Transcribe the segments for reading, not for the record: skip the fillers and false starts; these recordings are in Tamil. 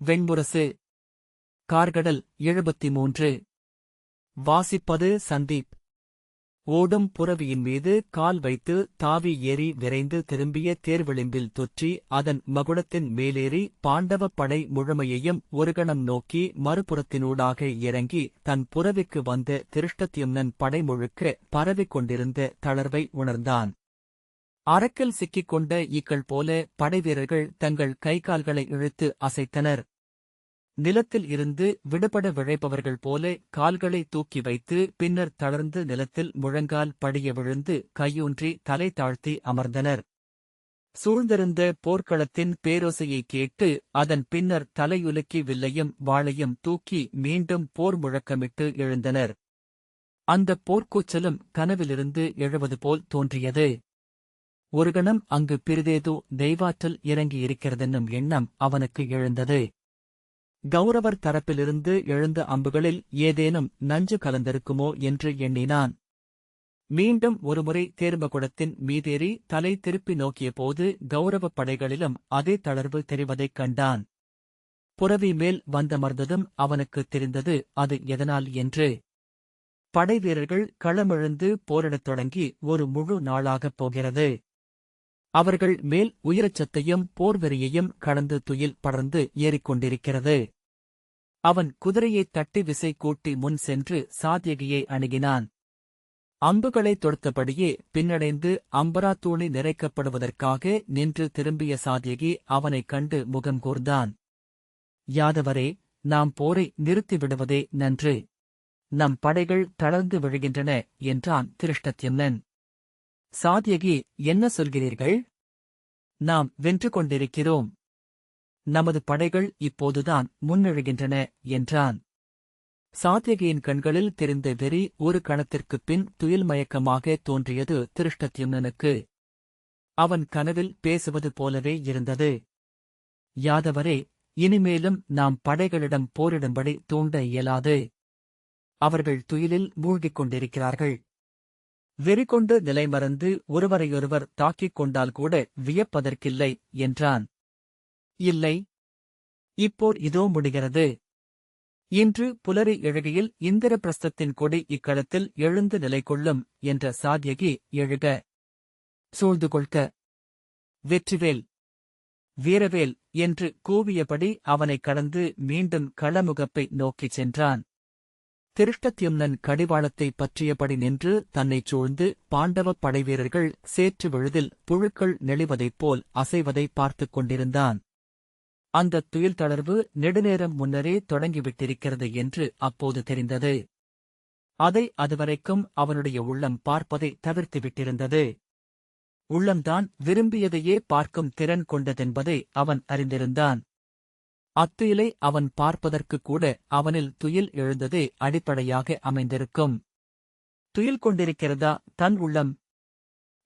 வெண்முரசு. கார்கடல் 73. வாசிப்பது சந்தீப். ஓடும் புரவியின் மீது கால் வைத்து தாவி ஏறி விரைந்து திரும்பிய தேர்விளிம்பில் தொற்றி அதன் மகுடத்தின் மேலேறி பாண்டவப் படை முழுமையையும் ஒருகணம் நோக்கி மறுபுறத்தினூடாக இறங்கி தன் புரவிக்கு வந்த திருஷ்டத்யும்னன் படை முழுக்க பரவிக் கொண்டிருந்த தளர்வை உணர்ந்தான். அரக்கில் சிக்கிக் கொண்ட ஈக்கள் போல படைவீரர்கள் தங்கள் கைகால்களை இழுத்து அசைத்தனர். நிலத்தில் இருந்து விடுபட விழைப்பவர்கள் போல கால்களை தூக்கி வைத்து பின்னர் தளர்ந்து நிலத்தில் முழங்கால் படிய விழுந்து கையூன்றி தலை தாழ்த்தி அமர்ந்தனர். சூழ்ந்திருந்த போர்க்களத்தின் பேரோசையைக் கேட்டு அதன் பின்னர் தலையுலுக்கி வில்லையும் வாளையும் தூக்கி மீண்டும் போர் முழக்கமிட்டு எழுந்தனர். அந்தப் போர்க்கூச்சலும் கனவிலிருந்து எழுவது போல் தோன்றியது. ஒருகணம் அங்கு பிறிதேதோ தெய்வாற்றல் இறங்கியிருக்கிறதென்னும் எண்ணம் அவனுக்கு எழுந்தது. கௌரவர் தரப்பிலிருந்து எழுந்த அம்புகளில் ஏதேனும் நஞ்சு கலந்திருக்குமோ என்று எண்ணினான். மீண்டும் ஒருமுறை தேர்மகுடத்தின் மீதேறி தலை திருப்பி நோக்கியபோது கௌரவப் படைகளிலும் அதே தளர்வு தெரிவதைக் கண்டான். புரவி மேல் வந்தமர்ந்ததும் அவனுக்குத் தெரிந்தது அது எதனால் என்று. படைவீரர்கள் களமிழந்து போரிடத் தொடங்கி ஒரு முழு நாளாகப் போகிறது. அவர்கள் மேல் உயிரச்சத்தையும் போர்வெறியையும் கடந்து துயில் படர்ந்து ஏறிக்கொண்டிருக்கிறது. அவன் குதிரையைத் தட்டி விசை கூட்டி முன் சென்று சாத்யகியை அணுகினான். அம்புகளைத் தொடுத்தபடியே பின்னடைந்து அம்பராத்தூணி நிறைக்கப்படுவதற்காக நின்று திரும்பிய சாத்யகி அவனைக் கண்டு முகம் கூர்ந்தான். யாதவரே, நாம் போரை நிறுத்திவிடுவதே நன்று. நம் படைகள் தளர்ந்து விழுகின்றன என்றான் திருஷ்டத்யும்னன். சாத்யகி, என்ன சொல்கிறீர்கள்? நாம் வென்று கொண்டிருக்கிறோம். நமது படைகள் இப்போதுதான் முன்னெழுகின்றன என்றான். சாத்யகியின் கண்களில் தெரிந்த வெறி ஒரு கணத்திற்குப் பின் துயில் மயக்கமாக தோன்றியது திருஷ்டத்யும்னனுக்கு. அவன் கனவில் பேசுவது போலவே இருந்தது. யாதவரே, இனிமேலும் நாம் படைகளிடம் போரிடும்படி தூண்ட இயலாது. அவர்கள் துயிலில் மூழ்கிக் கொண்டிருக்கிறார்கள். வெறிகொண்டு நிலைமறந்து ஒருவரையொருவர் தாக்கிக் கொண்டால் கூட வியப்பதற்கில்லை என்றான். இல்லை, இப்போர் இதோ முடிகிறது. இன்று புலரி எழுகையில் இந்திரபிரஸ்தத்தின் கொடி இக்களத்தில் எழுந்து நிலை கொள்ளும் என்ற சாத்யகி எழுக. சூழ்ந்து கொள்க. வெற்றிவேல், வீரவேல் என்று கூவியபடி அவனைக் கடந்து மீண்டும் களமுகப்பை நோக்கிச் சென்றான். திருஷ்டத்யும்னன் கடிவாளத்தைப் பற்றியபடி நின்று தன்னைச் சூழ்ந்து பாண்டவப் படைவீரர்கள் சேற்று விழுதில் புழுக்கள் நெளிவதைப் போல் அசைவதை பார்த்துக் கொண்டிருந்தான். அந்தத் துயில் தளர்வு நெடுநேரம் முன்னரே தொடங்கிவிட்டிருக்கிறது என்று அப்போது தெரிந்தது. அதை அதுவரைக்கும் அவனுடைய உள்ளம் பார்ப்பதை தவிர்த்துவிட்டிருந்தது. உள்ளம்தான் விரும்பியதையே பார்க்கும் திறன் கொண்டதென்பதை அவன் அறிந்திருந்தான். அத்துயிலை அவன் பார்ப்பதற்குக் கூட அவனில் துயில் எழுந்ததே அடிப்படையாக அமைந்திருக்கும். துயில் கொண்டிருக்கிறதா தன் உள்ளம்?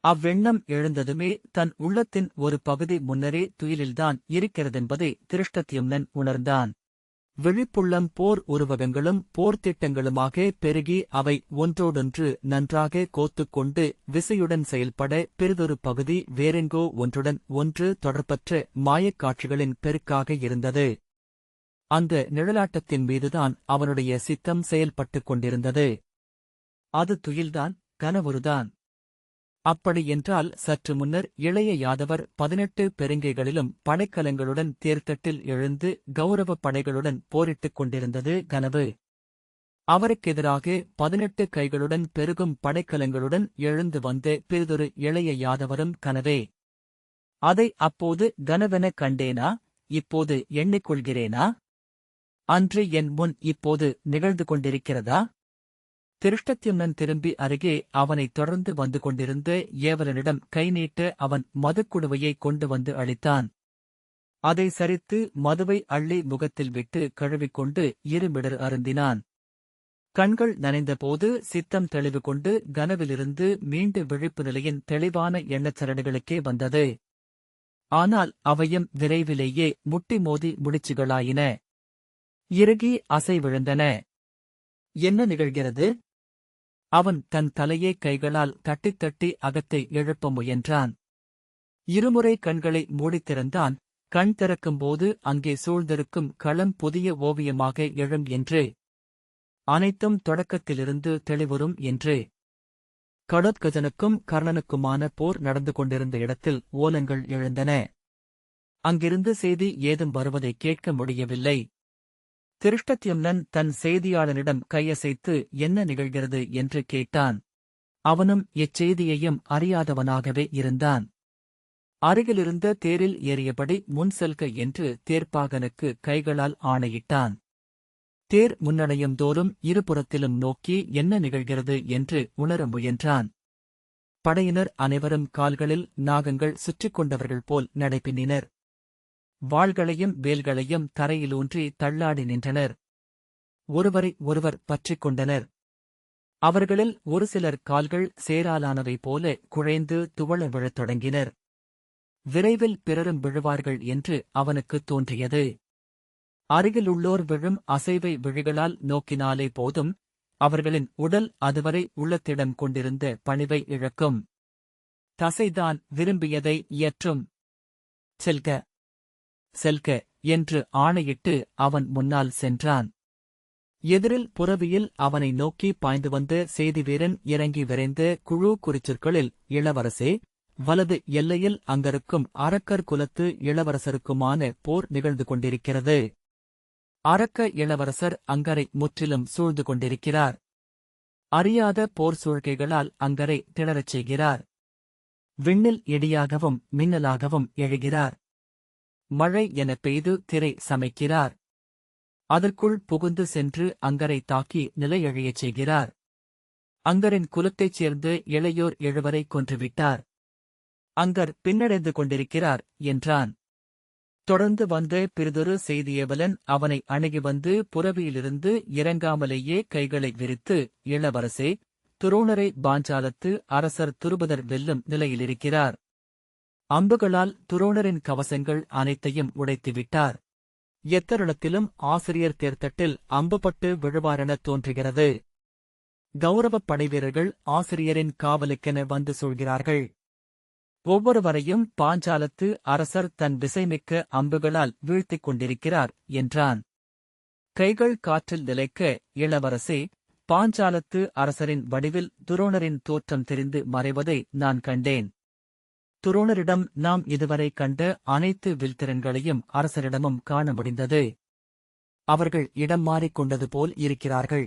அவ்வெண்ணம் எழுந்ததுமே தன் உள்ளத்தின் ஒரு பகுதி முன்னரே துயிலில்தான் இருக்கிறதென்பதை திருஷ்டத்யும்னன் உணர்ந்தான். விழிப்புள்ளம் போர் உருவகங்களும் போர்த்திட்டங்களுமாக பெருகி அவை ஒன்றோடொன்று நன்றாக கோத்துக்கொண்டு விசையுடன் செயல்பட பெரிதொரு பகுதி வேறெங்கோ ஒன்றுடன் ஒன்று தொடர்பற்ற மாயக்காட்சிகளின் பெருக்காக இருந்தது. அந்த நிழலாட்டத்தின் மீதுதான் அவனுடைய சித்தம் செயல்பட்டுக் கொண்டிருந்தது. அது துயில்தான், கனவுருதான். அப்படியென்றால் சற்று முன்னர் இளைய யாதவர் 18 பெருங்கைகளிலும் படைக்கலங்களுடன் தேர்தட்டில் எழுந்து கௌரவப் படைகளுடன் போரிட்டுக் கொண்டிருந்தது கனவு. அவருக்கெதிராக 18 கைகளுடன் பெருகும் படைக்கலங்களுடன் எழுந்து வந்த பிறிதொரு இளைய யாதவரும் கனவே. அதை அப்போது கனவென கண்டேனா, இப்போது எண்ணிக்கொள்கிறேனா? அன்று என் முன் இப்போது நிகழ்ந்து கொண்டிருக்கிறதா? திருஷ்டத்யும்னன் திரும்பி அருகே அவனைத் தொடர்ந்து வந்து கொண்டிருந்த ஏவலனிடம் கை நீட்ட அவன் மதுக்குடுவையைக் கொண்டு வந்து அளித்தான். அதை சரித்து மதுவை அள்ளி முகத்தில் விட்டு கழுவிக்கொண்டு இருமிடர் அருந்தினான். கண்கள் நனைந்தபோது சித்தம் தெளிவு கொண்டு கனவிலிருந்து மீண்டு விழிப்பு நிலையின் தெளிவான எண்ணச்சரடுகளுக்கே வந்தது. ஆனால் அவையும் விரைவிலேயே முட்டி மோதி முடிச்சுகளாயின. இறுகி அசை விழுந்தன. என்ன நிகழ்கிறது? அவன் தன் தலையை கைகளால் தட்டித் தட்டி அகத்தை எழுப்ப முயன்றான். இருமுறை கண்களை மூடித் திறந்தான். கண் திறக்கும்போது அங்கே சூழ்ந்திருக்கும் களம் புதிய ஓவியமாக எழும் என்று. அனைத்தும் தொடக்கத்திலிருந்து தெளிவுறும் என்று. கடோத்கஜனுக்கும் கர்ணனுக்குமான போர் நடந்து கொண்டிருந்த இடத்தில் ஓலங்கள் எழுந்தன. அங்கிருந்து செய்தி ஏதும் வருவதை கேட்க முடியவில்லை. திருஷ்டத்யும்னன் தன் செய்தியாளனிடம் கையசைத்து என்ன நிகழ்கிறது என்று கேட்டான். அவனும் எச்செய்தியையும் அறியாதவனாகவே இருந்தான். அருகிலிருந்த தேரில் ஏறியபடி முன் செல்க என்று தேர்ப்பாகனுக்கு கைகளால் ஆணையிட்டான். தேர் முன்னடையும் தோறும் இருபுறத்திலும் நோக்கி என்ன நிகழ்கிறது என்று உணர முயன்றான். படையினர் அனைவரும் கால்களில் நாகங்கள் சுற்றிக் கொண்டவர்கள் போல் நடைபின்னினர். வாள்களையும் வேல்களையும் தரையிலூன்றி தள்ளாடி நின்றனர். ஒருவரை ஒருவர் பற்றிக் கொண்டனர். அவர்களில் ஒரு சிலர் கால்கள் சேராலானவை போல குழைந்து துவள விழத் தொடங்கினர். விரைவில் பிறரும் விழுவார்கள் என்று அவனுக்குத் தோன்றியது. அருகிலுள்ளோர் விழும் அசைவை விழிகளால் நோக்கினாலே போதும், அவர்களின் உடல் அதுவரை உள்ளத்திடம் கொண்டிருந்த பணிவை இழக்கும். தசைதான் விரும்பியதை இயற்றும். செல்க செல்க என்று ஆணையிட்டு அவன் முன்னால் சென்றான். எதிரில் புறவியில் அவனை நோக்கி பாய்ந்து வந்த செய்திவீரன் இறங்கி விரைந்த குழு குறிச்சொற்களில், இளவரசே, வலது எல்லையில் அங்கிருக்கும் அரக்கர் குலத்து இளவரசருக்குமான போர் நிகழ்ந்து கொண்டிருக்கிறது. அரக்க இளவரசர் அங்கரை முற்றிலும் சூழ்ந்து கொண்டிருக்கிறார். அறியாத போர் சூழ்கைகளால் அங்கரை திணறச் செய்கிறார். விண்ணில் இடியாகவும் மின்னலாகவும் எழுகிறார். மழை என பெய்து திரை சமைக்கிறார். அதற்குள் புகுந்து சென்று அங்கரை தாக்கி நிலையழியச் செய்கிறார். அங்கரின் குலத்தைச் சேர்ந்து இளையோர் 7 கொன்றுவிட்டார். அங்கர் பின்னடைந்து கொண்டிருக்கிறார் என்றான். தொடர்ந்து வந்த பிறிதொரு செய்தியவலன் அவனை அணுகி வந்து புறவியிலிருந்து இறங்காமலேயே கைகளை விரித்து, இளவரசே, துரோணரை பாஞ்சாலத்து அரசர் துருபதர் வெல்லும் நிலையிலிருக்கிறார். அம்புகளால் துரோணரின் கவசங்கள் அனைத்தையும் உடைத்துவிட்டார். எத்தருணத்திலும் ஆசிரியர் தேர்தட்டில் அம்புபட்டு விழுவாரெனத் தோன்றுகிறது. கௌரவப் படைவீரர்கள் ஆசிரியரின் காவலுக்கென வந்து சூழ்கிறார்கள். ஒவ்வொருவரையும் பாஞ்சாலத்து அரசர் தன் விசைமிக்க அம்புகளால் வீழ்த்திக் கொண்டிருக்கிறார் என்றான். கைகள் காற்றில் நிலைக்க, இளவரசே, பாஞ்சாலத்து அரசரின் வடிவில் துரோணரின் தோற்றம் தெரிந்து மறைவதை நான் கண்டேன். துரோணரிடம் நாம் இதுவரை கண்ட அனைத்து வில்திறன்களையும் அரசரிடமும் காண முடிந்தது. அவர்கள் இடம் மாறிக்கொண்டது போல் இருக்கிறார்கள்.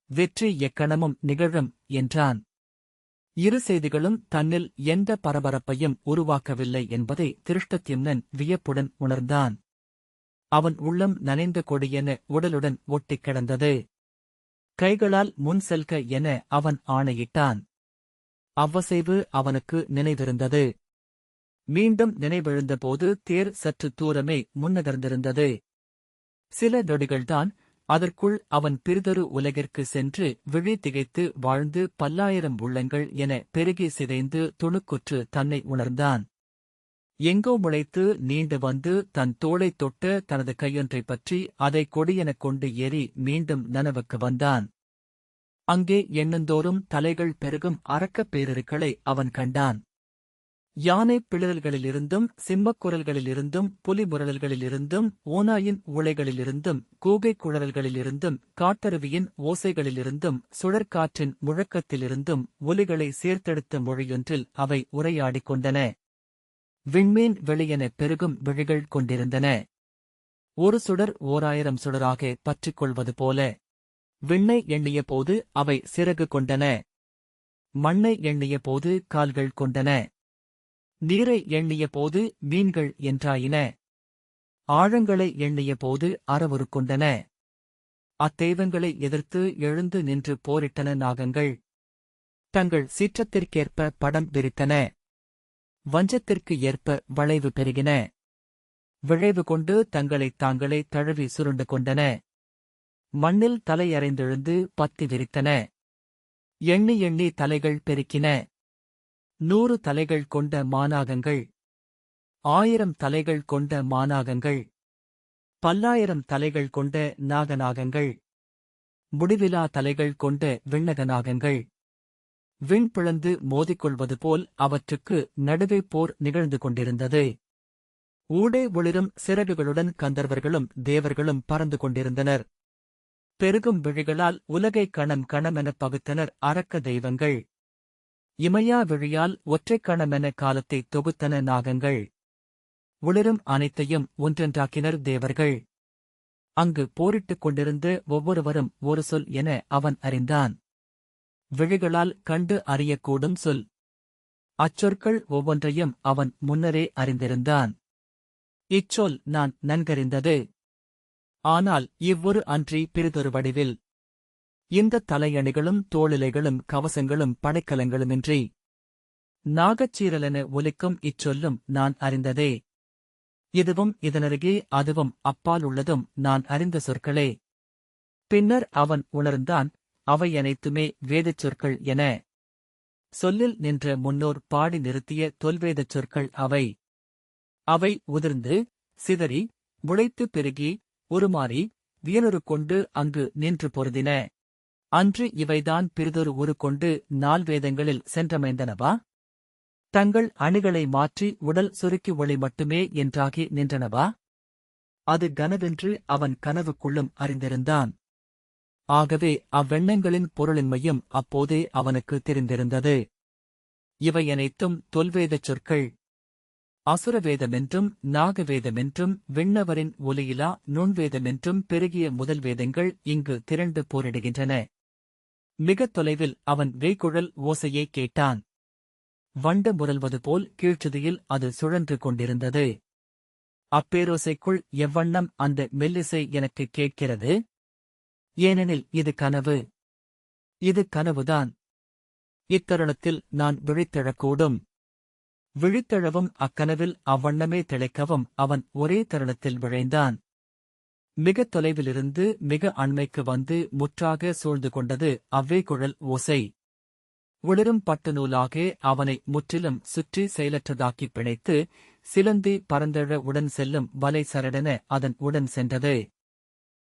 வெற்றி எக்கணமும் நிகழும் என்றான். இரு செய்திகளும் தன்னில் எந்த பரபரப்பையும் உருவாக்கவில்லை என்பதை திருஷ்டத்யும்னன் வியப்புடன் உணர்ந்தான். அவன் உள்ளம் நனைந்த கொடியென உடலுடன் ஒட்டிக் கிடந்தது. கைகளால் முன் செல்க என அவன் ஆணையிட்டான். அவ்வசைவு அவனுக்கு நினைவிருந்தது. மீண்டும் நினைவெழுந்தபோது தேர் சற்று தூரமே முன்னகர்ந்திருந்தது. சில நொடிகள்தான், அதற்குள் அவன் பிறிதொரு உலகிற்கு சென்று விழி திகைத்து வாழ்ந்து 10,000 உள்ளங்கள் என பெருகி சிதைந்து துணுக்குற்று தன்னை உணர்ந்தான். எங்கோ முளைத்து நீண்டு வந்து தன் தோளைத் தொட்ட தனது கையொன்றைப் பற்றி அதை கொடியெனக் கொண்டு ஏறி மீண்டும் நனவுக்கு வந்தான். அங்கே எண்ணந்தோறும் தலைகள் பெருகும் அரக்கப் பேரருக்களை அவன் கண்டான். யானைப் பிளிரல்களிலிருந்தும் சிம்மக் குரல்களிலிருந்தும் புலி முரல்களிலிருந்தும் ஓநாயின் ஊளைகளிலிருந்தும் கூகைக் குழறல்களிலிருந்தும் காட்டருவியின் ஓசைகளிலிருந்தும் சுழற்காற்றின் முழக்கத்திலிருந்தும் ஒலிகளை சேர்த்தெடுத்த மொழியொன்றில் அவை உரையாடிக் கொண்டன. விண்மீன் வெளியென பெருகும் விழிகள் கொண்டிருந்தன. ஒரு சுடர் 1000 சுடராக பற்றிக் கொள்வது போல. விண்ணை எண்ணிய போது அவை சிறகு கொண்டன. மண்ணை எண்ணிய போது கால்கள் கொண்டன. நீரை எண்ணிய போது மீன்கள் என்றாயின. ஆழங்களை எண்ணிய போது அறவுரு கொண்டன. அத்தெய்வங்களை எதிர்த்து எழுந்து நின்று போரிட்டன நாகங்கள். தங்கள் சீற்றத்திற்கேற்ப படம் விரித்தன. வஞ்சத்திற்கு ஏற்ப வளைவு பெருகின. விழைவு கொண்டு தங்களைத் தாங்களே தழுவி சுருண்டு கொண்டன. மண்ணில் தலையறைந்தெழுந்து பத்தி விரித்தன. எண்ணி எண்ணி தலைகள் பெருக்கின. 100 தலைகள் கொண்ட மாநாகங்கள், 1000 தலைகள் கொண்ட மாநாகங்கள், 10,000 தலைகள் கொண்ட நாகநாகங்கள், முடிவிலா தலைகள் கொண்ட விண்ணகநாகங்கள். விண் பிளந்து மோதிக்கொள்வது போல் அவற்றுக்கு நடுவே போர் நிகழ்ந்து கொண்டிருந்தது. ஊடே ஒளிரும் சிறகுகளுடன் கந்தர்வர்களும் தேவர்களும் பறந்து கொண்டிருந்தனர். பெருகும் விழிகளால் உலகை கணம் கணமெனப் பகுத்தனர் அரக்க தெய்வங்கள். இமையா விழியால் ஒற்றைக் கணமென காலத்தை தொகுத்தன நாகங்கள். ஒளிரும் அனைத்தையும் ஒன்றென்றாக்கினர் தேவர்கள். அங்கு போரிட்டுக் கொண்டிருந்த ஒவ்வொருவரும் ஒரு சொல் என அவன் அறிந்தான். விழிகளால் கண்டு அறியக்கூடும் சொல். அச்சொற்கள் ஒவ்வொன்றையும் அவன் முன்னரே அறிந்திருந்தான். இச்சொல் நான் நன்கறிந்தது. ஆனால் இவ்வொரு அன்றி பிறிதொரு வடிவில். இந்தத் தலையணிகளும் தோளிலைகளும் கவசங்களும் படைக்கலங்களுமின்றி நாகச்சீரலென ஒலிக்கும் இச்சொல்லும் நான் அறிந்ததே. இதுவும் இதனருகே அதுவும் அப்பால் உள்ளதும் நான் அறிந்த சொற்களே. பின்னர் அவன் உணர்ந்தான், அவை அனைத்துமே வேதச் சொற்கள் என. சொல்லில் நின்ற முன்னோர் பாடி நிறுத்திய தொல்வேதச் சொற்கள் அவை. அவை உதிர்ந்து சிதறி முளைத்து பெருகி உருமாறி வியனுரு கொண்டு அங்கு நின்று பொருதின. அன்று இவைதான் பிறிதொரு உரு கொண்டு நால்வேதங்களில் சென்றமைந்தனவா? தங்கள் அணிகளை மாற்றி உடல் சுருக்கி ஒளி மட்டுமே என்றாகி நின்றனவா? அது கனவென்று அவன் கனவுக்குள்ளும் அறிந்திருந்தான். ஆகவே அவ்வெண்ணங்களின் பொருளின்மையும் அப்போதே அவனுக்கு தெரிந்திருந்தது. இவையனைத்தும் தொல்வேதச் சொற்கள். அசுரவேதமென்றும் நாகவேதமென்றும் விண்ணவரின் ஒலியிலா நுண்வேதமென்றும் பெருகிய முதல் வேதங்கள் இங்கு திரண்டு போரிடுகின்றன. மிகத் தொலைவில் அவன் வேய்குழல் ஓசையைக் கேட்டான். வண்டு முரல்வது போல் கீழ்ச்சுதியில் அது சுழன்று கொண்டிருந்தது. அப்பேரோசைக்குள் எவ்வண்ணம் அந்த மெல்லிசை எனக்குக் கேட்கிறது? ஏனெனில் இது கனவு. இது கனவுதான். இத்தருணத்தில் நான் விழித்தெழக்கூடும். விழித்தெழவும் அக்கனவில் அவ்வண்ணமே திளைக்கவும் அவன் ஒரே தருணத்தில் விழைந்தான். மிகத் தொலைவிலிருந்து மிக அண்மைக்கு வந்து முற்றாக சூழ்ந்து கொண்டது அவ்வேகுழல் ஓசை. ஒளிரும் பட்டு நூலாக அவனை முற்றிலும் சுற்றி செயலற்றதாக்கிப் பிணைத்து சிலந்தி பரந்தெழ உடன் செல்லும் வலை சரடென அதன் உடன் சென்றது.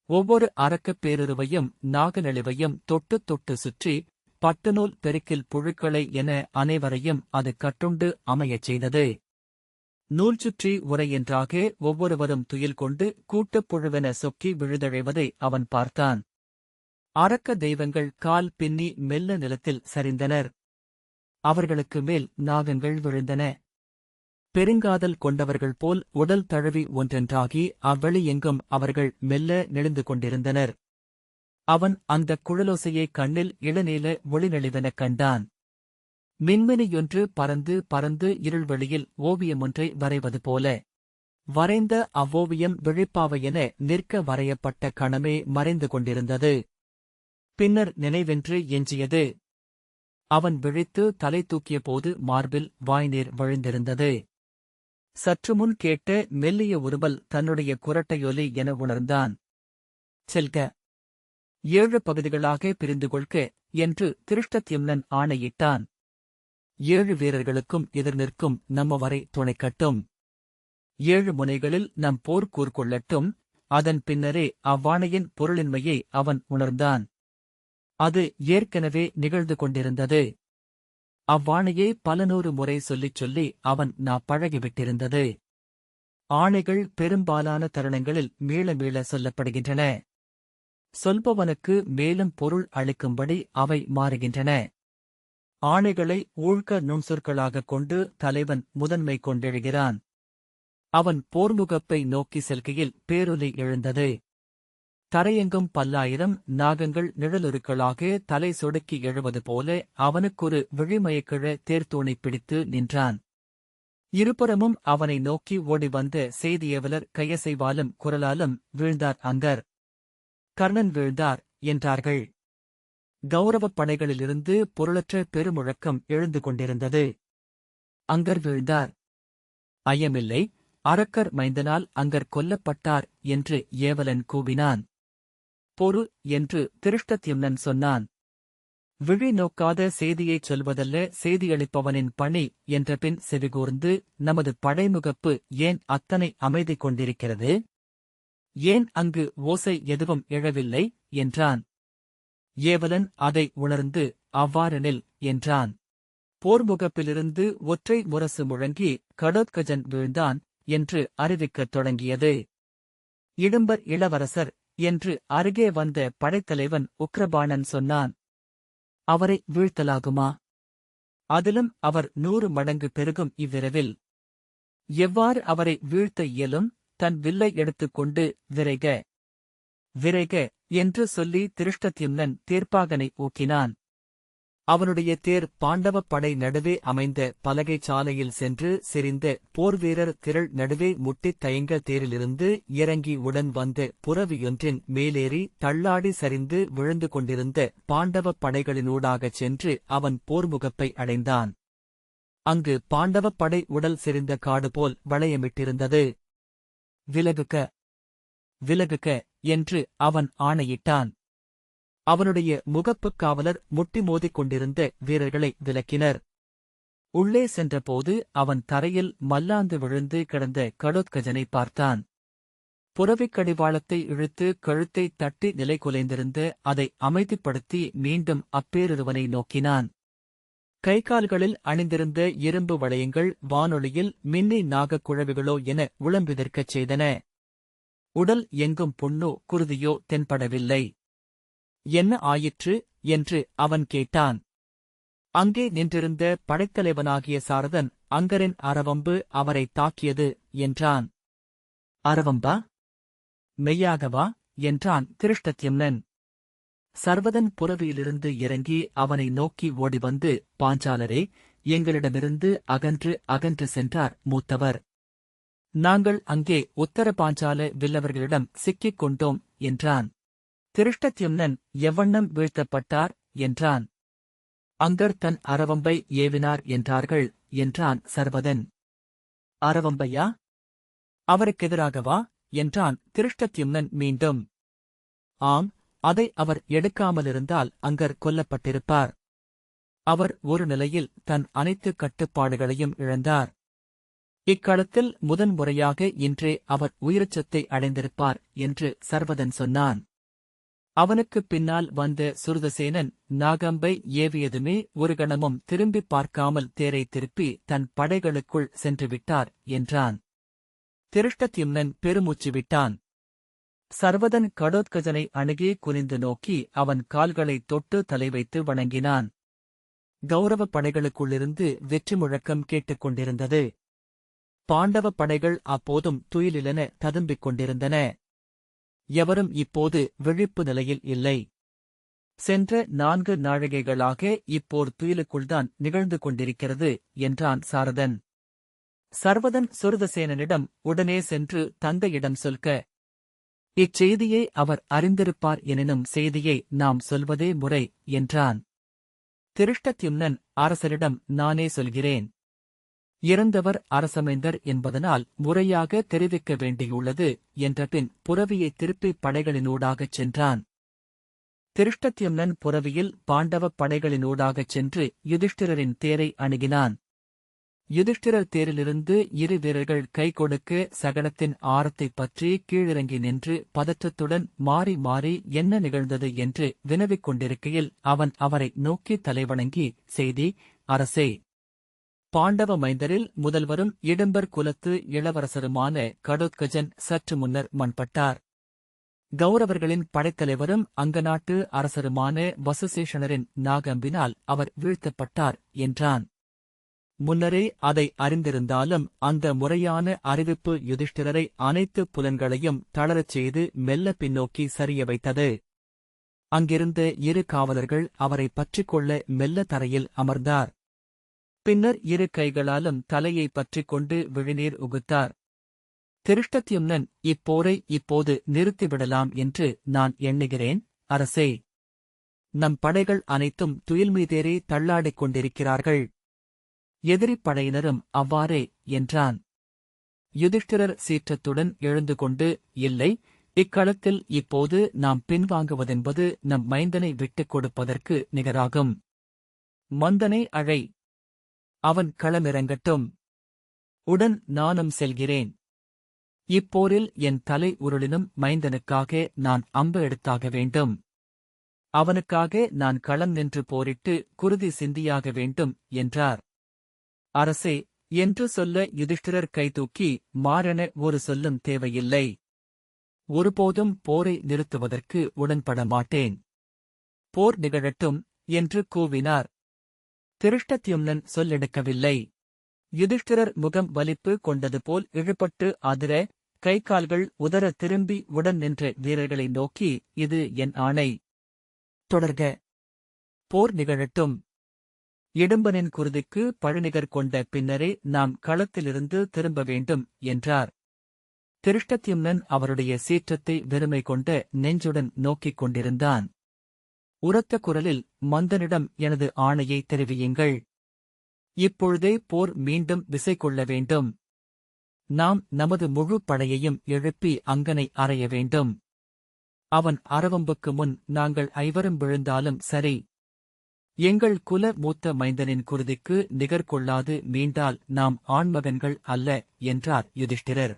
ஒவ்வொரு அரக்கப் பேருருவையும் நாகநெளிவையும் தொட்டு தொட்டு சுற்றி பட்டுநூல் பெருக்கில் புழுக்களை என அனைவரையும் அது கட்டுண்டு அமையச் செய்தது. நூல் சுற்றி உரை என்றாக ஒவ்வொருவரும் துயில் கொண்டு கூட்டுப் புழுவென சொக்கி விழுதழைவதை அவன் பார்த்தான். அரக்க தெய்வங்கள் கால் பின்னி மெல்ல நிலத்தில் சரிந்தனர். அவர்களுக்கு மேல் நாகங்கள் விழுந்தன. பெருங்காதல் கொண்டவர்கள் போல் உடல் தழுவி ஒன்றென்றாகி அவ்வெளி எங்கும் அவர்கள் மெல்ல நெளிந்து கொண்டிருந்தனர். அவன் அந்தக் குழலோசையை கண்ணில் இளநீல ஒளிநெளிவெனக் கண்டான். மின்மினியொன்று பறந்து பறந்து இருள்வெளியில் ஓவியமொன்றை வரைவது போல. வரைந்த அவ்வோவியம் விழிப்பாவையென நிற்க வரையப்பட்ட கணமே மறைந்து கொண்டிருந்தது. பின்னர் நினைவென்று எஞ்சியது. அவன் விழித்து தலை தூக்கிய போது மார்பில் வாய்நீர் வழிந்திருந்தது. சற்றுமுன் கேட்ட மெல்லிய உருவல் தன்னுடைய குரட்டையொலி என உணர்ந்தான். செல்க, 7 பகுதிகளாக பிரிந்து கொள்க என்று திருஷ்டத்யும்னன் ஆணையிட்டான். 7 வீரர்களுக்கும் எதிர் நிற்கும் நம்மவரை துணைக்கட்டும். 7 முனைகளில் நம் போர் கூர்கொள்ளட்டும். அதன் பின்னரே அவ்வாணையின் பொருளின்மையை அவன் உணர்ந்தான். அது ஏற்கனவே நிகழ்ந்து கொண்டிருந்தது. அவ்வாணையை பல நூறு முறை சொல்லிச் சொல்லி அவன் பழகிவிட்டிருந்தது. ஆணைகள் பெரும்பாலான தருணங்களில் மீள மீள சொல்லப்படுகின்றன. சொல்பவனுக்கு மேலும் பொருள் அளிக்கும்படி அவை மாறுகின்றன. ஆணைகளை ஊழ்க நுண்சொற்களாகக் கொண்டு தலைவன் முதன்மை கொண்டெழுகிறான். அவன் போர்முகப்பை நோக்கி செல்கையில் பேரொலி எழுந்தது. தரையெங்கும் பல்லாயிரம் நாகங்கள் நிழலுருக்களாக தலை சொடுக்கி எழுவது போல அவனுக்கொரு விழிமயக்கிழ தேர்த்தூணைப் பிடித்து நின்றான். இருபுறமும் அவனை நோக்கி ஓடி வந்த செய்தியவலர் கையசைவாலும் குரலாலும் வீழ்ந்தார். அங்கர் கர்ணன் வீழ்ந்தார் என்றார்கள். கௌரவப் படைகளிலிருந்து பொருளற்ற பெருமுழக்கம் எழுந்து கொண்டிருந்தது. அங்கர் வீழ்ந்தார். ஐயமில்லை, அரக்கர் மைந்தனால் அங்கர் கொல்லப்பட்டார் என்று ஏவலன் கூவினான். பொறு என்று திருஷ்டத்யும்னன் சொன்னான். விழி நோக்காத செய்தியைச் சொல்வதல்ல செய்தியளிப்பவனின் பணி என்றபின் செவிகூர்ந்து, நமது படைமுகப்பு ஏன் அத்தனை அமைதி கொண்டிருக்கிறது? ஏன் அங்கு ஓசை எதுவும் எழவில்லை என்றான். ஏவலன் அதை உணர்ந்து, அவ்வாறெனில் என்றான். போர்முகப்பிலிருந்து ஒற்றை முரசு முழங்கி கடோத்கஜன் வீழ்ந்தான். என்று அறிவிக்கத் தொடங்கியது. இடும்பர் இளவரசர் என்று அருகே வந்த படைத்தலைவன் உக்ரபாணன் சொன்னான். அவரை வீழ்த்தலாகுமா? அதிலும் அவர் 100 மடங்கு பெருகும் இவ்விரவில். எவ்வாறு அவரை வீழ்த்த இயலும்? தன் வில்லை எடுத்துக்கொண்டு விரைக விரைக என்று சொல்லி திருஷ்டத்யும்னன் தேர்ப்பாகனை ஊக்கினான். அவனுடைய தேர் பாண்டவப் படை நடுவே அமைந்த பலகை சாலையில் சென்று செறிந்த போர்வீரர் திரள் நடுவே முட்டித் தயங்க தேரிலிருந்து இறங்கி உடன் வந்த புரவியொன்றின் மேலேறி தள்ளாடி சரிந்து விழுந்து கொண்டிருந்த பாண்டவப் படைகளினூடாகச் சென்று அவன் போர்முகப்பை அடைந்தான். அங்கு பாண்டவப் படை உடல் செறிந்த காடு போல் வளையமிட்டிருந்தது. விலகுக விலகுக என்று அவன் ஆணையிட்டான். அவனுடைய முகப்புக் காவலர் முட்டி மோதிக் கொண்டிருந்த வீரர்களை விலக்கினர். உள்ளே சென்றபோது அவன் தரையில் மல்லாந்து விழுந்து கிடந்த கடோத்கஜனை பார்த்தான். புரவிக் கடிவாளத்தை இழுத்து கழுத்தைத் தட்டி நிலைகுலைந்திருந்த அதை அமைதிப்படுத்தி மீண்டும் அப்பேரொருவனை நோக்கினான். கைகால்களில் அணிந்திருந்த இரும்பு வளையங்கள் வானொலியில் மின்னி நாகக் குழவிகளோ என உளம்பிதற்கச் செய்தன. உடல் எங்கும் புண்ணோ குருதியோ தென்படவில்லை. என்ன ஆயிற்று என்று அவன் கேட்டான். அங்கே நின்றிருந்த படைத்தலைவனாகிய சாரதன் அங்கரின் அரவம்பு அவரை தாக்கியது என்றான். அரவம்பா? மெய்யாகவா? என்றான் திருஷ்டத்யும்னன். சர்வதன் புரவியிலிருந்து இறங்கி அவனை நோக்கி ஓடிவந்து, பாஞ்சாலரே, எங்களிடமிருந்து அகன்று அகன்று சென்றார் மூத்தவர். நாங்கள் அங்கே உத்தர பாஞ்சால வில்லவர்களிடம் சிக்கிக் கொண்டோம் என்றான். திருஷ்டத்யும்னன் எவ்வண்ணம் வீழ்த்தப்பட்டார் என்றான். அங்கர் தன் அரவம்பை ஏவினார் என்றார்கள் என்றான் சர்வதன். அரவம்பையா? அவருக்கெதிராகவா? என்றான் திருஷ்டத்யும்னன் மீண்டும். ஆம், அதை அவர் எடுக்காமலிருந்தால் அங்கர் கொல்லப்பட்டிருப்பார். அவர் ஒரு நிலையில் தன் அனைத்து கட்டுப்பாடுகளையும் இழந்தார். இக்களத்தில் முதன்முறையாக இன்றே அவர் உயிரச்சத்தை அடைந்திருப்பார் என்று சர்வதன் சொன்னான். அவனுக்குப் பின்னால் வந்த சுருதசேனன் நாகம்பை ஏவியதுமே ஒரு கணமும் திரும்பிப் பார்க்காமல் தேரை திருப்பி தன் படைகளுக்குள் சென்றுவிட்டார் என்றான். திருஷ்டத்யும்னன் பெருமூச்சு விட்டான். சர்வதன் கடோத்கஜனை அணுகி குனிந்து நோக்கி அவன் கால்களைத் தொட்டு தலை வைத்து வணங்கினான். கௌரவப் படைகளுக்குள்ளிருந்து வெற்றி முழக்கம் கேட்டுக்கொண்டிருந்தது. பாண்டவப் படைகள் அப்போதும் துயிலென ததும்பிக் கொண்டிருந்தன. எவரும் இப்போது விழிப்பு நிலையில் இல்லை. சென்ற 4 நாழிகைகளாக இப்போர் துயிலுக்குள்தான் நிகழ்ந்து கொண்டிருக்கிறது என்றான் சாரதன். சர்வதன் சுருதசேனனிடம் உடனே சென்று தந்தையிடம் சொல்க. இச்செய்தியை அவர் அறிந்திருப்பார் எனினும் செய்தியை நாம் சொல்வதே முறை என்றான். திருஷ்டத்யும்னன் அரசரிடம் நானே சொல்கிறேன். இறந்தவர் அரசமைந்தர் என்பதனால் முறையாக தெரிவிக்க வேண்டியுள்ளது என்றபின் புரவியைத் திருப்பிப் படைகளினூடாகச் சென்றான். திருஷ்டத்யும்னன் புரவியில் பாண்டவப் படைகளினூடாகச் சென்று யுதிஷ்டிரரின் தேரை அணுகினான். யுதிஷ்டிரர் தேரிலிருந்து 2 வீரர்கள் கை கொடுக்க சகடத்தின் ஆரத்தைப் பற்றி கீழிறங்கி நின்று பதற்றத்துடன் மாறி மாறி என்ன நிகழ்ந்தது என்று வினவிக் கொண்டிருக்கையில் அவன் அவரை நோக்கி தலைவணங்கி, செய்தி, அரசே. பாண்டவ மைந்தரில் முதல்வரும் இடும்பர் குலத்து இளவரசருமான கடோத்கஜன் சற்று முன்னர் மண்பட்டார். கௌரவர்களின் படைத்தலைவரும் அங்கநாட்டு அரசருமான வசுசேஷனரின் நாகம்பினால் அவர் வீழ்த்தப்பட்டார் என்றான். முன்னரே அதை அறிந்திருந்தாலும் அந்த முறையான அறிவிப்பு யுதிஷ்டிரரை அனைத்து புலன்களையும் தளரச் செய்து மெல்ல பின்னோக்கி சரிய வைத்தது. அங்கிருந்த 2 காவலர்கள் அவரை பற்றிக்கொள்ள மெல்ல தரையில் அமர்ந்தார். பின்னர் 2 கைகளாலும் தலையை பற்றிக் கொண்டு விழிநீர் உகுத்தார். திருஷ்டத்யும்னன், இப்போரை இப்போது நிறுத்திவிடலாம் என்று நான் எண்ணுகிறேன், அரசே. நம் படைகள் அனைத்தும் துயில்மீதேறி தள்ளாடிக் கொண்டிருக்கிறார்கள். எதிரிப் படையினரும் அவ்வாறே என்றான். யுதிஷ்டிரர் சீற்றத்துடன் எழுந்து கொண்டு, இல்லை, இக்களத்தில் இப்போது நாம் பின்வாங்குவதென்பது நம் மைந்தனை விட்டுக் கொடுப்பதற்கு நிகராகும். மந்தனை அழை. அவன் களமிறங்கட்டும். உடன் நானும் செல்கிறேன். இப்போரில் என் தலை உருளினும் மைந்தனுக்காக நான் அம்பு எடுத்தாக வேண்டும். அவனுக்காக நான் களம் நின்று போரிட்டு குருதி சிந்தியாக வேண்டும் என்றார். அரசே, என்று சொல்ல யுதிஷ்டிரர் கைதூக்கி, மாறென ஒரு சொல்லும் தேவையில்லை. ஒருபோதும் போரை நிறுத்துவதற்கு உடன்பட மாட்டேன். போர் நிகழட்டும் என்று கூவினார். திருஷ்டத்யும்னன் சொல்லெடுக்கவில்லை. யுதிஷ்டிரர் முகம் வலிப்பு கொண்டது போல் இழுபட்டு அதிர, கை கால்கள் உதற திரும்பி உடன் நின்ற வீரர்களை நோக்கி, இது என் ஆணை. தொடர்க. போர் நிகழட்டும். இடும்பனின் குருதிக்கு பழிநிகர் கொண்ட பின்னரே நாம் களத்திலிருந்து திரும்ப வேண்டும் என்றார். திருஷ்டத்யும்னன் அவருடைய சீற்றத்தை வெறுமை கொண்ட நெஞ்சுடன் நோக்கிக் கொண்டிருந்தான். உரத்த குரலில், மந்தனிடம் எனது ஆணையை தெரிவியுங்கள். இப்பொழுதே போர் மீண்டும் விசை கொள்ள வேண்டும். நாம் நமது முழு படையையும் எழுப்பி அங்கனை அறைய வேண்டும். அவன் அரவம்புக்கு முன் நாங்கள் ஐவரும் விழுந்தாலும் சரி. எங்கள் குல மூத்த மைந்தனின் குருதிக்கு நிகர்கொள்ளாது மீண்டால் நாம் ஆண்மகன்கள் அல்ல என்றார் யுதிஷ்டிரர்.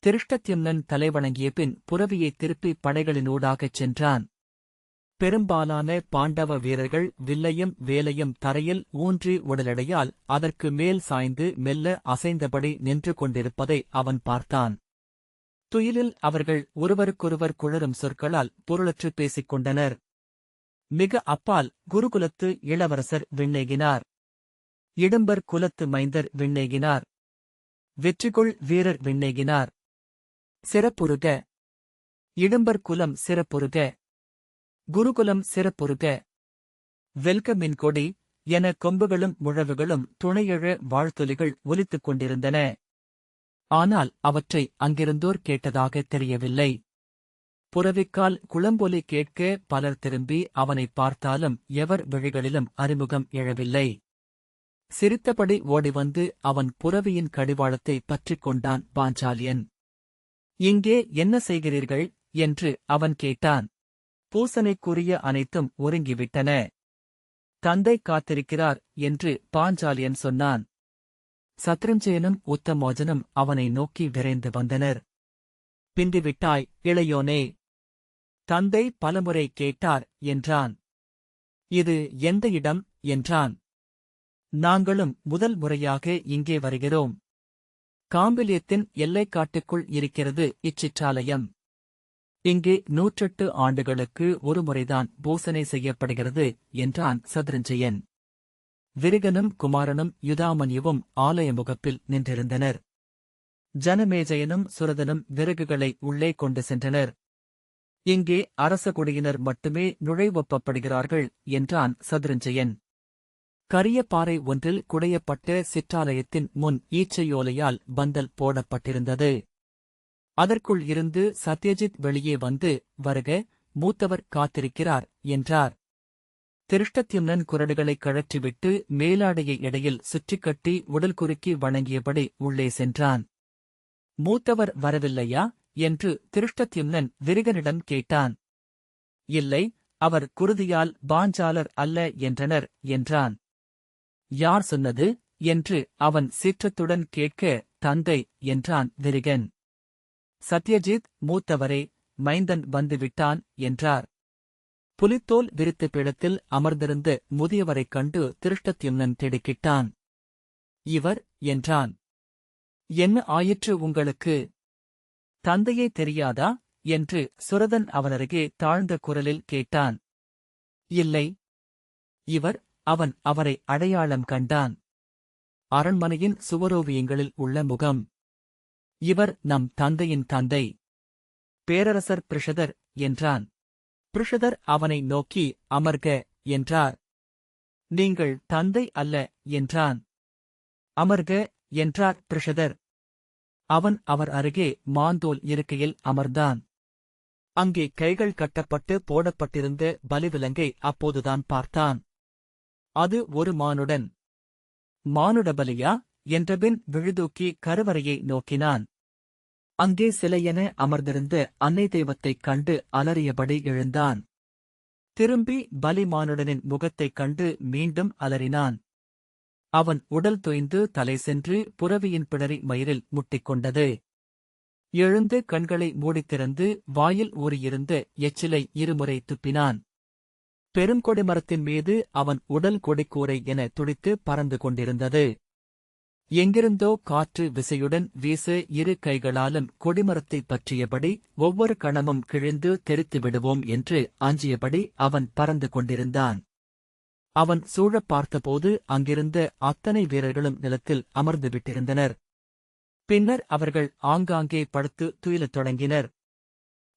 திருஷ்டத்யும்னன் தலைவணங்கிய பின் புரவியைத் திருப்பி படைகளினூடாகச் சென்றான். பெரும்பாலான பாண்டவ வீரர்கள் வில்லையும் வேலையும் தரையில் ஊன்றி உடலடையால் அதற்கு மேல் சாய்ந்து மெல்ல அசைந்தபடி நின்று கொண்டிருப்பதை அவன் பார்த்தான். துயிலில் அவர்கள் ஒருவருக்கொருவர் குழறும் சொற்களால் பொருளற்றுப் பேசிக் கொண்டனர். மிக அப்பால் குருகுலத்து இளவரசர் விண்ணேகினார். இடும்பர் குலத்து மைந்தர் விண்ணேகினார். வெற்றிகொள் வீரர் விண்ணேகினார். சிறப்புறுக! இடும்பர் குலம் சிறப்புறுக! குருகுலம் சிறப்புறுக! வெல்க மின்கொடி என கொம்புகளும் முழவுகளும் துணையெழ வாழ்த்தொலிகள் ஒலித்துக் கொண்டிருந்தன. ஆனால் அவற்றை அங்கிருந்தோர் கேட்டதாகத் தெரியவில்லை. புரவிக்கால் குளம்பொலி கேட்க பலர் திரும்பி அவனைப் பார்த்தாலும் எவர் விழிகளிலும் அறிமுகம் எழவில்லை. சிரித்தபடி ஓடிவந்து அவன் புரவியின் கடிவாளத்தை பற்றிக் கொண்டான். பாஞ்சாலியன், இங்கே என்ன செய்கிறீர்கள் என்று அவன் கேட்டான். பூசனைக்குரிய அனைத்தும் ஒருங்கிவிட்டன. தந்தை காத்திருக்கிறார் என்று பாஞ்சாலியன் சொன்னான். சத்ருஞ்சயனும் உத்தமோஜனும் அவனை நோக்கி விரைந்து வந்தனர். பிந்திவிட்டாய் இளையோனே, தந்தை பலமுறை கேட்டார் என்றான். இது எந்த இடம் என்றான். நாங்களும் முதல் முறையாக இங்கே வருகிறோம். காம்பிலியத்தின் எல்லைக்காட்டுக்குள் இருக்கிறது இச்சிற்றாலயம். இங்கே 108 ஆண்டுகளுக்கு ஒருமுறைதான் பூசனை செய்யப்படுகிறது என்றான் சத்ருஞ்சயன். விரிகனும் குமாரனும் யுதாமன்யுவும் ஆலய முகப்பில் நின்றிருந்தனர். ஜனமேஜயனும் சுரதனும் விறகுகளை உள்ளே கொண்டு சென்றனர். இங்கே அரசகுடியினர் மட்டுமே நுழைவொப்பப்படுகிறார்கள் என்றான் சத்ருஞ்சயன். கரிய பாறை ஒன்றில் குடையப்பட்ட சிற்றாலயத்தின் முன் ஈச்சையோலையால் பந்தல் போடப்பட்டிருந்தது. அதற்குள் இருந்து சத்யஜித் வெளியே வந்து, வருக, மூத்தவர் காத்திருக்கிறார் என்றார். திருஷ்டத்யும்னன் குரடுகளைக் கழற்றிவிட்டு மேலாடையை இடையில் சுற்றிக்கட்டி உடல் குறுக்கி வணங்கியபடி உள்ளே சென்றான். மூத்தவர் வரவில்லையா என்று திருஷ்டத்யும்னன் விரிகனிடம் கேட்டான். இல்லை, அவர் குருதியால் பாஞ்சாலர் அல்ல என்றனர் என்றான். யார் சொன்னது என்று அவன் சீற்றத்துடன் கேட்க, தந்தை என்றான் விரிகன். சத்யஜித், மூத்தவரே, மைந்தன் வந்துவிட்டான் என்றார். புலித்தோல் விரித்த பீடத்தில் அமர்ந்திருந்த முதியவரைக் கண்டு திருஷ்டத்யும்னன் திடுக்கிட்டான். இவர் என்றான். என்ன ஆயிற்று உங்களுக்கு? தந்தையே தெரியாதா என்று சுரதன் அவனருகே தாழ்ந்த குரலில் கேட்டான். இல்லை. இவர் அவன் அவரை அடையாளம் கண்டான். அரண்மனையின் சுவரோவியங்களில் உள்ள முகம். இவர் நம் தந்தையின் தந்தை, பேரரசர் பிருஷதர் என்றான். பிருஷதர் அவனை நோக்கி, அமர்க என்றார். நீங்கள் தந்தை அல்ல என்றான். அமர்க என்றார் பிருஷதர். அவன் அவர் அருகே மாந்தோல் இருக்கையில் அமர்ந்தான். அங்கே கைகள் கட்டப்பட்டு போடப்பட்டிருந்த பலிவிலங்கை அப்போதுதான் பார்த்தான். அது ஒரு மானுடன். மானுட பலியா என்றபின் விழுதூக்கி கருவறையை நோக்கினான். அங்கே சிலையென அமர்ந்திருந்த அன்னை தெய்வத்தைக் கண்டு அலறியபடி எழுந்தான். திரும்பி பலிமானுடனின் முகத்தைக் கண்டு மீண்டும் அலறினான். அவன் உடல் தொய்ந்து தலை சென்று புரவியின் பிடரி மயிரில் முட்டிக்கொண்டது. எழுந்து கண்களை மூடித் திறந்து வாயில் ஊறியிருந்த எச்சிலை இருமுறை துப்பினான். பெருங்கொடி மரத்தின் மீது அவன் உடல் கொடிக்கூரை என துடித்து பறந்து கொண்டிருந்தது. எங்கிருந்தோ காற்று விசையுடன் வீச இரு கைகளாலும் கொடிமரத்தைப் பற்றியபடி ஒவ்வொரு கணமும் கிழிந்து தெறித்து விடுவோம் என்று அஞ்சியபடி அவன் பறந்து கொண்டிருந்தான். அவன் சூழப் பார்த்தபோது அங்கிருந்த அத்தனை வீரர்களும் நிலத்தில் அமர்ந்து விட்டிருந்தனர். பின்னர் அவர்கள் ஆங்காங்கே படுத்து துயிலத் தொடங்கினர்.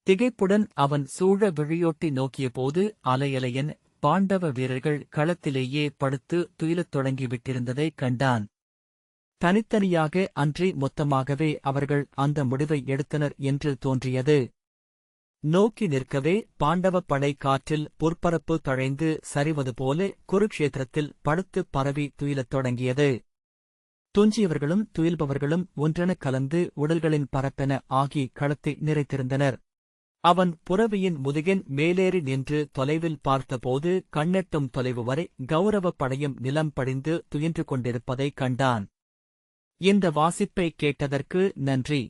திகைப்புடன் அவன் சூழ விழியோட்டி நோக்கியபோது அலையலையன் பாண்டவ வீரர்கள் களத்திலேயே படுத்து துயிலத் தொடங்கிவிட்டிருந்ததைக் கண்டான். தனித்தனியாக அன்றி மொத்தமாகவே அவர்கள் அந்த முடிவை எடுத்தனர் என்று தோன்றியது. நோக்கி நிற்கவே பாண்டவப் படை காற்றில் புற்பரப்பு தழைந்து சரிவது போல குருக்ஷேத்திரத்தில் படுத்துப் பரவி துயிலத் தொடங்கியது. துஞ்சியவர்களும் துயில்பவர்களும் ஒன்றென கலந்து உடல்களின் பரப்பென ஆகி களத்தை நிறைத்திருந்தனர். அவன் புரவியின் முதுகின் மேலேறி நின்று தொலைவில் பார்த்தபோது கண்ணெட்டும் தொலைவு வரை கௌரவப் படையும் நிலம் படிந்து துயின்று கொண்டிருப்பதைக் கண்டான். இந்த வாசிப்பை கேட்டதற்கு நன்றி.